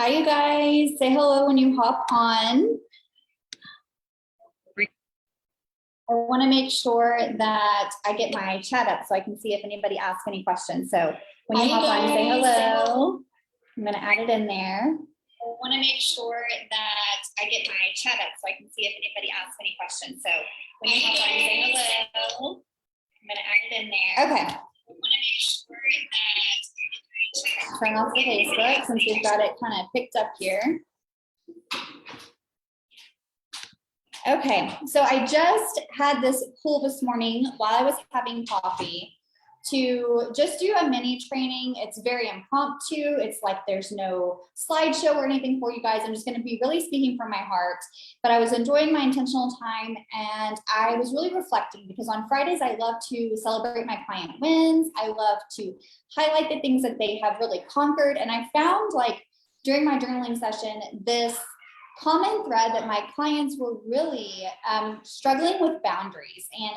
Hi, you guys. Say hello when you hop on. I want to make sure that I get my chat up so I can see if anybody asks any questions. So when you hop on, say hello. I'm going to add it in there. I want to make sure that I get my chat up so I can see if anybody asks any questions. So when you hop on, say hello. I'm going to add it in there. Okay. I want to make sure that turn off the Facebook since we've got it kind of picked up here. Okay, so I just had this pull this morning while I was having coffee to just do a mini training. It's very impromptu. It's like there's no slideshow or anything for you guys. I'm just going to be really speaking from my heart, but I was enjoying my intentional time and I was really reflecting because on Fridays, I love to celebrate my client wins. I love to highlight the things that they have really conquered. And I found like during my journaling session, this common thread that my clients were really struggling with boundaries. And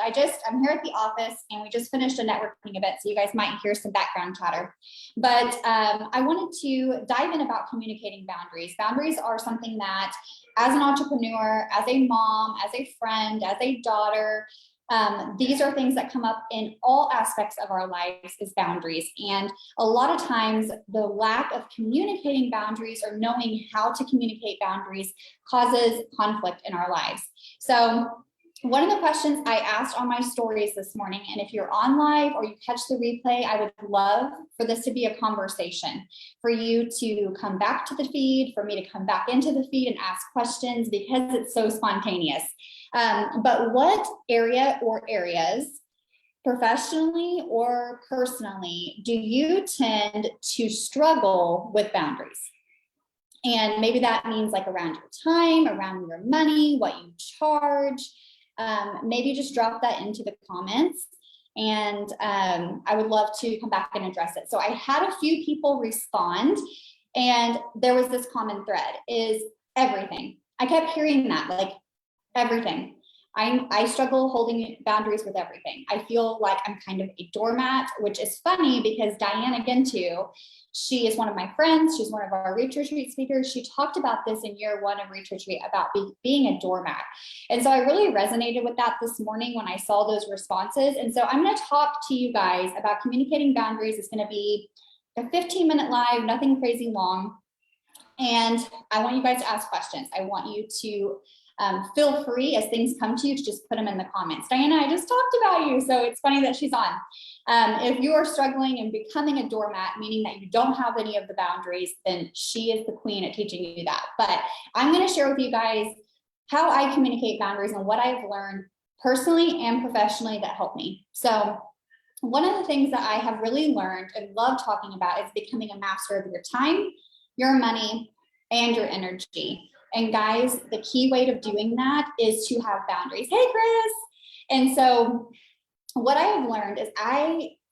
I'm here at the office and we just finished a networking event. So you guys might hear some background chatter, but I wanted to dive in about communicating boundaries. Boundaries are something that as an entrepreneur, as a mom, as a friend, as a daughter, these are things that come up in all aspects of our lives is boundaries. And a lot of times the lack of communicating boundaries or knowing how to communicate boundaries causes conflict in our lives. So one of the questions I asked on my stories this morning, and if you're on live or you catch the replay, I would love for this to be a conversation, for you to come back to the feed, for me to come back into the feed and ask questions because it's so spontaneous. But what area or areas, professionally or personally, do you tend to struggle with boundaries? And maybe that means like around your time, around your money, what you charge. Maybe just drop that into the comments and I would love to come back and address it. So I had a few people respond and there was this common thread is everything. I kept hearing that like everything. I struggle holding boundaries with everything. I feel like I'm kind of a doormat, which is funny because Diane Gintu, she is one of my friends. She's one of our Reach Retreat speakers. She talked about this in year one of Reach Retreat about being a doormat. And so I really resonated with that this morning when I saw those responses. And so I'm going to talk to you guys about communicating boundaries. It's going to be a 15-minute live, nothing crazy long. And I want you guys to ask questions. I want you to feel free as things come to you to just put them in the comments. Diana, I just talked about you, so it's funny that she's on. If you are struggling and becoming a doormat, meaning that you don't have any of the boundaries, then she is the queen at teaching you that. But I'm going to share with you guys how I communicate boundaries and what I've learned personally and professionally that helped me. So one of the things that I have really learned and love talking about is becoming a master of your time, your money, and your energy. And guys, the key way of doing that is to have boundaries. Hey, Chris. And so what I have learned is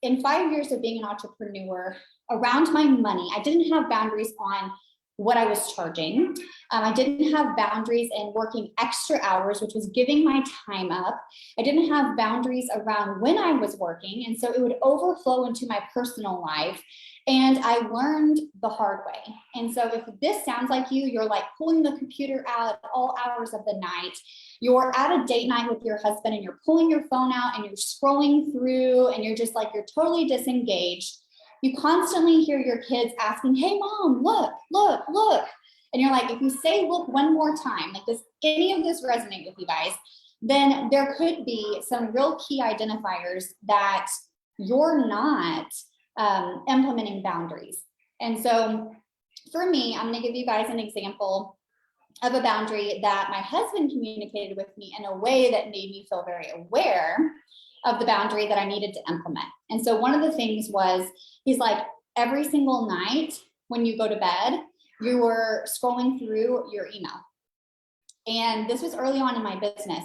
in 5 years of being an entrepreneur around my money, I didn't have boundaries on what I was charging. I didn't have boundaries in working extra hours, which was giving my time up. I didn't have boundaries around when I was working. And so it would overflow into my personal life. And I learned the hard way. And so if this sounds like you're like pulling the computer out at all hours of the night, you're at a date night with your husband and you're pulling your phone out and you're scrolling through and you're just like, you're totally disengaged. You constantly hear your kids asking, hey mom, look, look, look. And you're like, if you say look one more time, like does any of this resonate with you guys? Then there could be some real key identifiers that you're not implementing boundaries. And so for me, I'm going to give you guys an example of a boundary that my husband communicated with me in a way that made me feel very aware of the boundary that I needed to implement. And so one of the things was, he's like, every single night when you go to bed, you were scrolling through your email. And this was early on in my business.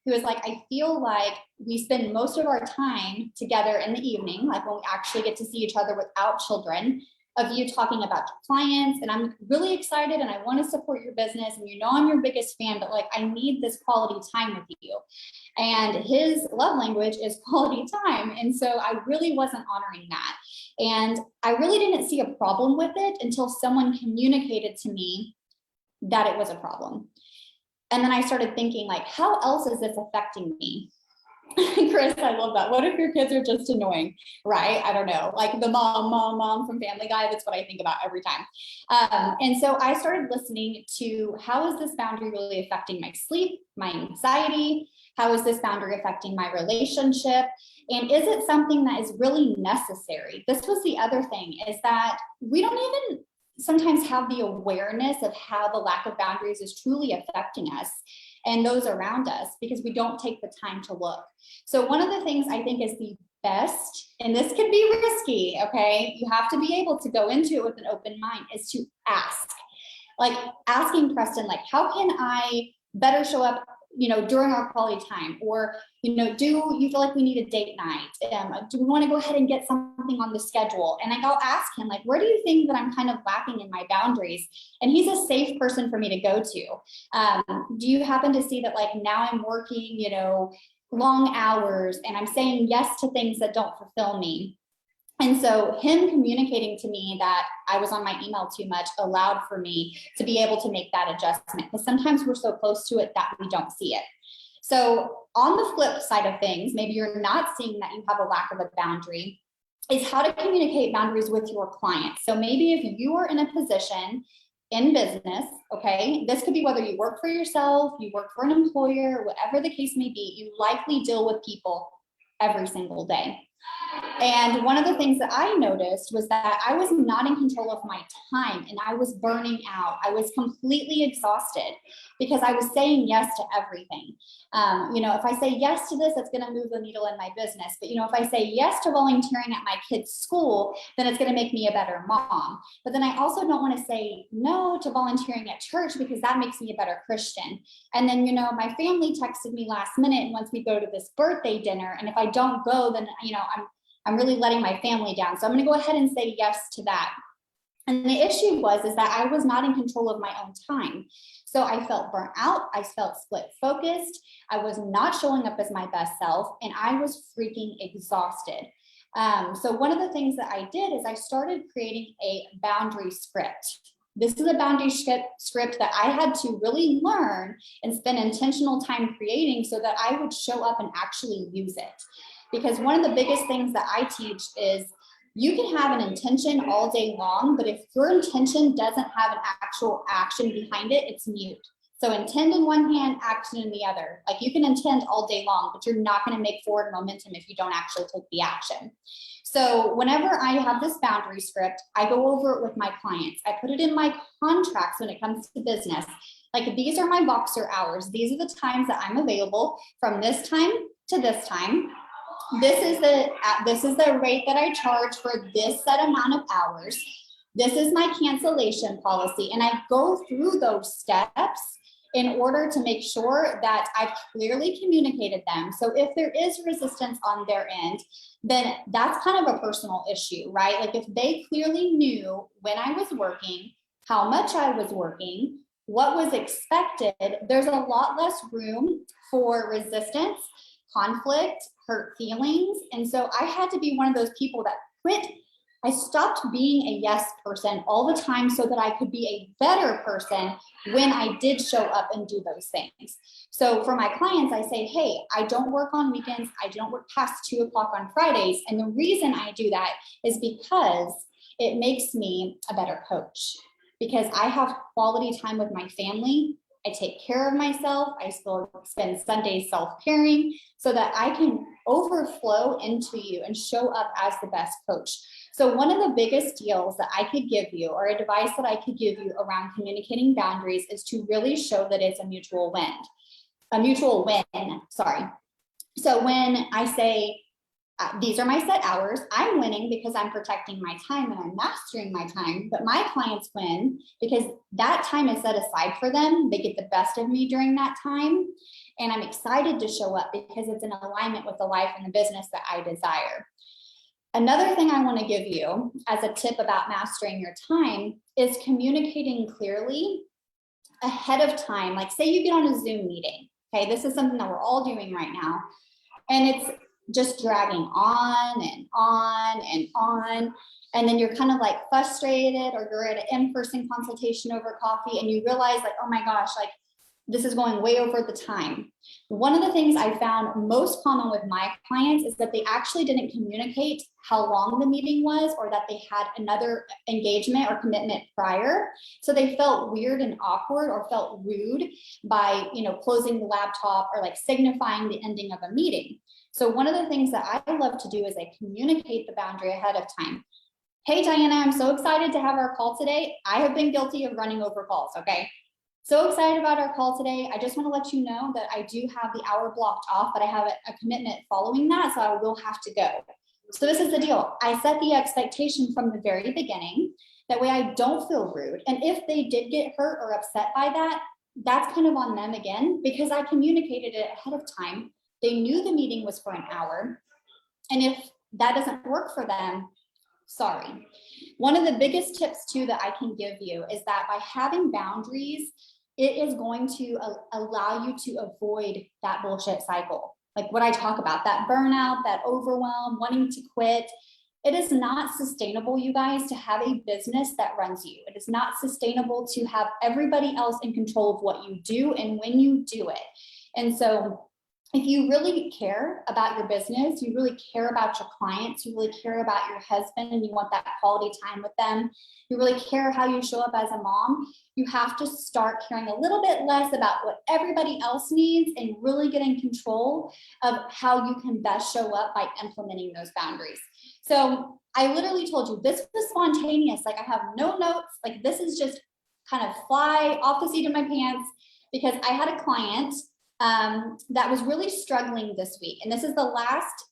He was like, I feel like we spend most of our time together in the evening, like when we actually get to see each other without children. of you talking about your clients, and I'm really excited and I want to support your business, and you know I'm your biggest fan, but like I need this quality time with you. And his love language is quality time. And so I really wasn't honoring that. And I really didn't see a problem with it until someone communicated to me that it was a problem. And then I started thinking, like, how else is this affecting me? Chris, I love that. What if your kids are just annoying, right? I don't know, like the mom from Family Guy. That's what I think about every time. And so I started listening to, how is this boundary really affecting my sleep, my anxiety? How is this boundary affecting my relationship? And is it something that is really necessary? This was the other thing, is that we don't even sometimes have the awareness of how the lack of boundaries is truly affecting us and those around us, because we don't take the time to look. So one of the things I think is the best, and this could be risky, okay? You have to be able to go into it with an open mind, is to ask. Like asking Preston, like, how can I better show up, during our quality time? Or, do you feel like we need a date night? Do we want to go ahead and get something on the schedule? And I'll ask him, like, where do you think that I'm kind of lacking in my boundaries? And he's a safe person for me to go to. Do you happen to see that, like, now I'm working, long hours, and I'm saying yes to things that don't fulfill me? And so him communicating to me that I was on my email too much allowed for me to be able to make that adjustment, because sometimes we're so close to it that we don't see it. So on the flip side of things, maybe you're not seeing that you have a lack of a boundary, is how to communicate boundaries with your clients. So maybe if you are in a position in business, okay, this could be whether you work for yourself, you work for an employer, whatever the case may be, you likely deal with people every single day. And one of the things that I noticed was that I was not in control of my time, and I was burning out. I was completely exhausted because I was saying yes to everything. If I say yes to this, it's going to move the needle in my business. But, if I say yes to volunteering at my kid's school, then it's going to make me a better mom. But then I also don't want to say no to volunteering at church, because that makes me a better Christian. And then, my family texted me last minute and wants me to go to this birthday dinner. And if I don't go, then, I'm really letting my family down. So I'm going to go ahead and say yes to that. And the issue is that I was not in control of my own time. So I felt burnt out. I felt split focused. I was not showing up as my best self, and I was freaking exhausted. So one of the things that I did is I started creating a boundary script. This is a boundary script that I had to really learn and spend intentional time creating so that I would show up and actually use it. Because one of the biggest things that I teach is, you can have an intention all day long, but if your intention doesn't have an actual action behind it, it's mute. So intend in one hand, action in the other. Like, you can intend all day long, but you're not going to make forward momentum if you don't actually take the action. So whenever I have this boundary script, I go over it with my clients. I put it in my contracts when it comes to business. Like, these are my Voxer hours. These are the times that I'm available from this time to this time. This is the rate that I charge for this set amount of hours. This is my cancellation policy. And I go through those steps in order to make sure that I've clearly communicated them. So if there is resistance on their end, then that's kind of a personal issue, right? Like, if they clearly knew when I was working, how much I was working, what was expected, there's a lot less room for resistance, conflict, hurt feelings. And so I had to be one of those people that quit. I stopped being a yes person all the time so that I could be a better person when I did show up and do those things. So for my clients, I say, hey, I don't work on weekends. I don't work past 2 o'clock on Fridays. And the reason I do that is because it makes me a better coach, because I have quality time with my family. I take care of myself. I still spend Sundays self-caring so that I can overflow into you and show up as the best coach. So one of the biggest deals that I could give you, or advice that I could give you around communicating boundaries, is to really show that it's a mutual win, sorry. So when I say, these are my set hours, I'm winning because I'm protecting my time and I'm mastering my time, but my clients win because that time is set aside for them. They get the best of me during that time. And I'm excited to show up because it's in alignment with the life and the business that I desire. Another thing I want to give you as a tip about mastering your time is communicating clearly ahead of time. Like say you get on a Zoom meeting. Okay, this is something that we're all doing right now. And it's just dragging on and on and on. And then you're kind of like frustrated, or you're at an in-person consultation over coffee and you realize like, oh my gosh, like this is going way over the time. One of the things I found most common with my clients is that they actually didn't communicate how long the meeting was, or that they had another engagement or commitment prior. So they felt weird and awkward, or felt rude by, closing the laptop or like signifying the ending of a meeting. So one of the things that I love to do is I communicate the boundary ahead of time. Hey, Diana, I'm so excited to have our call today. I have been guilty of running over calls, okay? So excited about our call today. I just want to let you know that I do have the hour blocked off, but I have a commitment following that, so I will have to go. So this is the deal. I set the expectation from the very beginning. That way I don't feel rude. And if they did get hurt or upset by that, that's kind of on them again, because I communicated it ahead of time. They knew the meeting was for an hour. And if that doesn't work for them, sorry. One of the biggest tips too that I can give you is that by having boundaries, it is going to allow you to avoid that bullshit cycle. Like what I talk about, that burnout, that overwhelm, wanting to quit. It is not sustainable, you guys, to have a business that runs you. It is not sustainable to have everybody else in control of what you do and when you do it. And so if you really care about your business, you really care about your clients, you really care about your husband and you want that quality time with them, you really care how you show up as a mom, you have to start caring a little bit less about what everybody else needs and really get in control of how you can best show up by implementing those boundaries. So I literally told you this was spontaneous. Like I have no notes. Like this is just kind of fly off the seat of my pants, because I had a client that was really struggling this week. And this is the last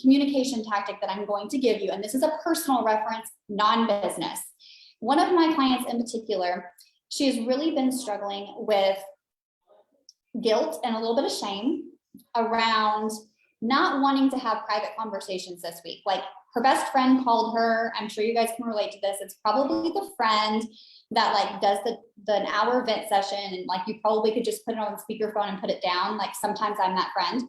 communication tactic that I'm going to give you. And this is a personal reference, non-business. One of my clients in particular, she has really been struggling with guilt and a little bit of shame around not wanting to have private conversations this week. Like her best friend called her. I'm sure you guys can relate to this. It's probably the friend that like does the hour vent session, and like you probably could just put it on speakerphone and put it down. Like sometimes I'm that friend.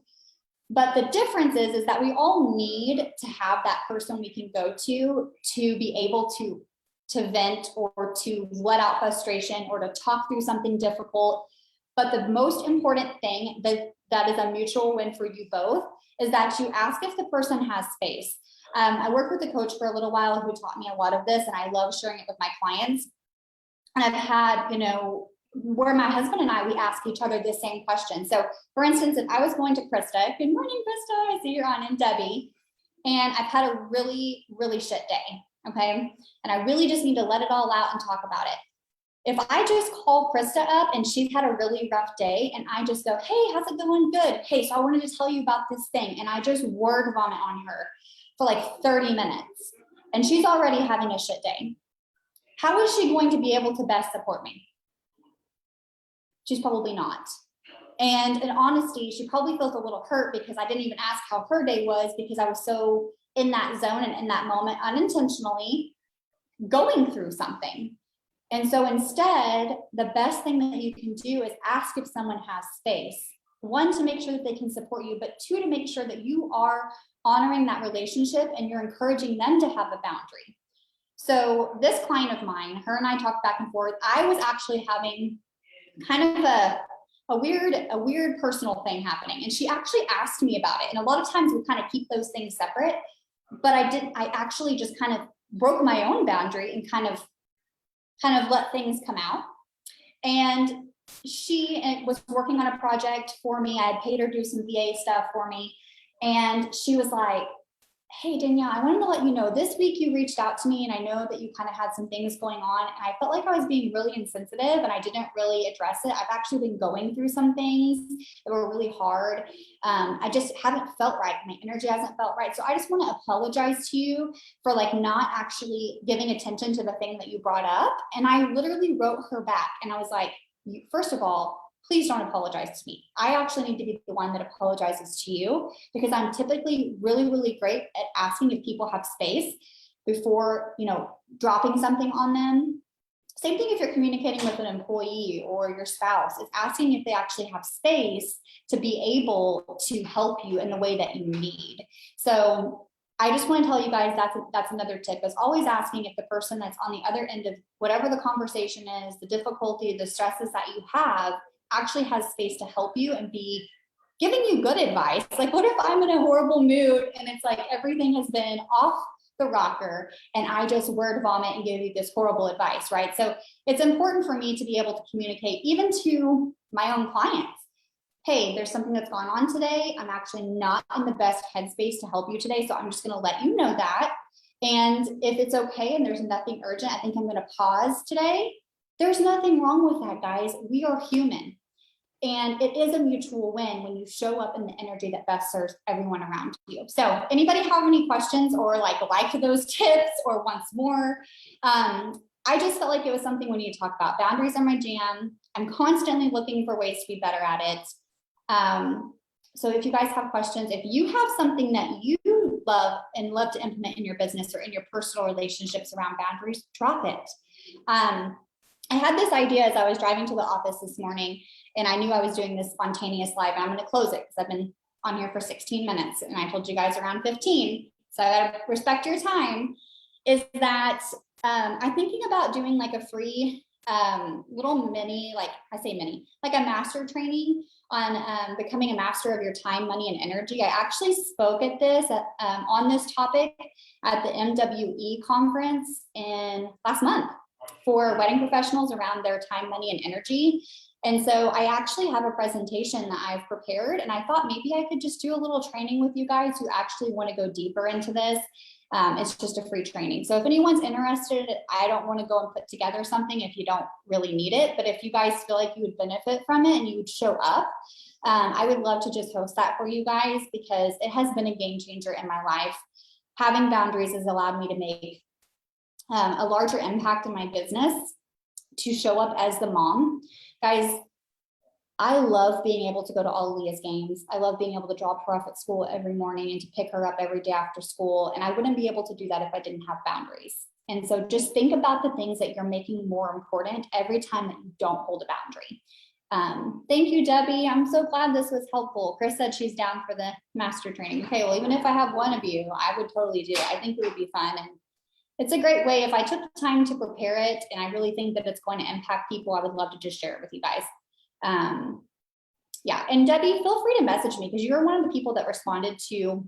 But the difference is that we all need to have that person we can go to be able to vent or to let out frustration or to talk through something difficult. But the most important thing that is a mutual win for you both is that you ask if the person has space. I worked with a coach for a little while who taught me a lot of this, and I love sharing it with my clients. And I've had, where my husband and we ask each other the same question. So for instance, if I was going to Krista, good morning, Krista, I see you're on, and Debbie, and I've had a really, really shit day, okay? And I really just need to let it all out and talk about it. If I just call Krista up and she's had a really rough day and I just go, hey, how's it going? Good. Hey, so I wanted to tell you about this thing. And I just word vomit on her for like 30 minutes and she's already having a shit day. How is she going to be able to best support me? She's probably not. And in honesty, she probably feels a little hurt because I didn't even ask how her day was, because I was so in that zone and in that moment unintentionally going through something. And so instead, the best thing that you can do is ask if someone has space. One, to make sure that they can support you, but two, to make sure that you are honoring that relationship and you're encouraging them to have a boundary. So this client of mine, her and I talked back and forth. I was actually having kind of a weird personal thing happening. And she actually asked me about it. And a lot of times we kind of keep those things separate, but I actually just kind of broke my own boundary and kind of let things come out. And she was working on a project for me. I had paid her to do some VA stuff for me. And she was like, hey, Danielle, I wanted to let you know this week you reached out to me and I know that you kind of had some things going on. And I felt like I was being really insensitive and I didn't really address it. I've actually been going through some things that were really hard. I just haven't felt right. My energy hasn't felt right. So I just want to apologize to you for like not actually giving attention to the thing that you brought up. And I literally wrote her back and I was like, first of all, please don't apologize to me. I actually need to be the one that apologizes to you, because I'm typically really, really great at asking if people have space before, dropping something on them. Same thing if you're communicating with an employee or your spouse, is asking if they actually have space to be able to help you in the way that you need. So I just want to tell you guys that's another tip, is always asking if the person that's on the other end of whatever the conversation is, the difficulty, the stresses that you have, actually has space to help you and be giving you good advice. Like, what if I'm in a horrible mood and it's like everything has been off the rocker and I just word vomit and give you this horrible advice, right? So it's important for me to be able to communicate even to my own clients. Hey, there's something that's gone on today. I'm actually not in the best headspace to help you today. So I'm just going to let you know that. And if it's okay and there's nothing urgent, I think I'm going to pause today. There's nothing wrong with that, guys. We are human. And it is a mutual win when you show up in the energy that best serves everyone around you. So anybody have any questions or like those tips or wants more? I just felt like it was something we need to talk about. Boundaries are my jam. I'm constantly looking for ways to be better at it. So if you guys have questions, if you have something that you love to implement in your business or in your personal relationships around boundaries, drop it. I had this idea as I was driving to the office this morning, and I knew I was doing this spontaneous live, and I'm going to close it because I've been on here for 16 minutes and I told you guys around 15. So I got to respect your time. Is that I'm thinking about doing like a free little mini, like a master training on becoming a master of your time, money, and energy. I actually spoke at this on this topic at the MWE conference last month for wedding professionals around their time, money, and energy. And so I actually have a presentation that I've prepared, and I thought maybe I could just do a little training with you guys who actually want to go deeper into this. It's just a free training. So if anyone's interested, I don't want to go and put together something if you don't really need it. But if you guys feel like you would benefit from it and you would show up, I would love to just host that for you guys, because it has been a game changer in my life. Having boundaries has allowed me to make a larger impact in my business, to show up as the mom. Guys, I love being able to go to all Leah's games. I love being able to drop her off at school every morning and to pick her up every day after school. And I wouldn't be able to do that if I didn't have boundaries. And so just think about the things that you're making more important every time that you don't hold a boundary. Thank you, Debbie. I'm so glad this was helpful. Chris said she's down for the master training. Okay, well, even if I have one of you, I would totally do it. I think it would be fun. And it's a great way. If I took the time to prepare it and I really think that it's going to impact people, I would love to just share it with you guys. Yeah, and Debbie, feel free to message me, because you're one of the people that responded to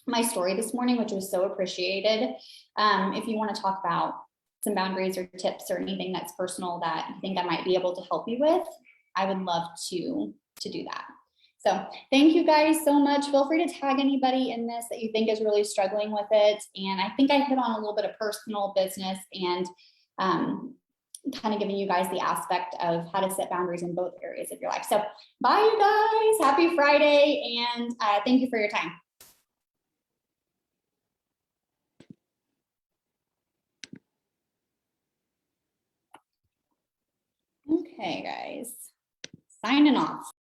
my story this morning, which was so appreciated. If you want to talk about some boundaries or tips or anything that's personal that you think I might be able to help you with, I would love to do that. So thank you guys so much. Feel free to tag anybody in this that you think is really struggling with it. And I think I hit on a little bit of personal, business, and kind of giving you guys the aspect of how to set boundaries in both areas of your life. So bye, you guys. Happy Friday. And thank you for your time. Okay, guys. Signing off.